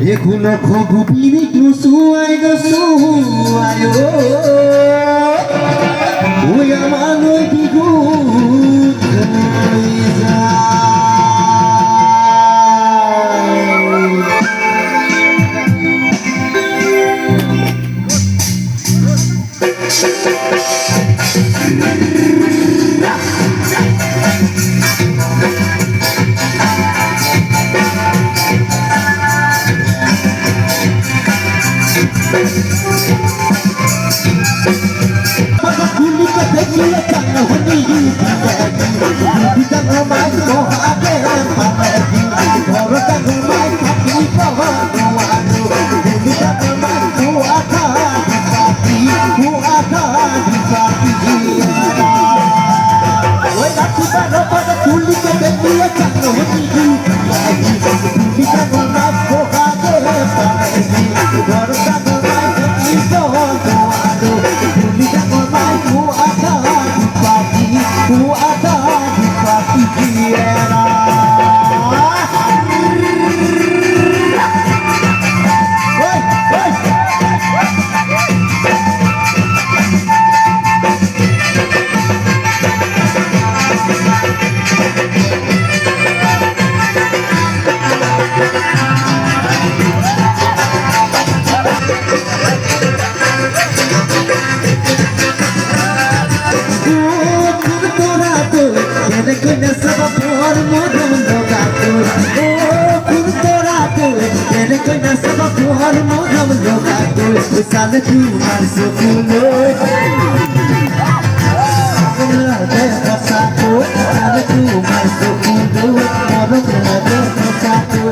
Egulo kogu bini kusuai kusuai oh ya mano digu Sana tu masuk mulut, ada satu. Sana tu masuk mulut, orang ada satu.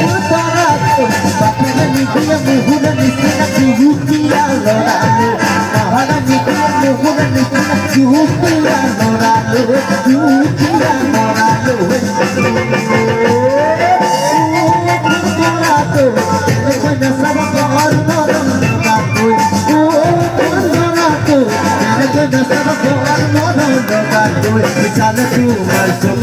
Utaraku, tapi ni dia muhuna ni sana kuhuki alaralu. Mahana ni dia muhuna ni sana kuhuki alaralu, kuhuki alaralu. Utaraku, lekena sabak Sana tu masuk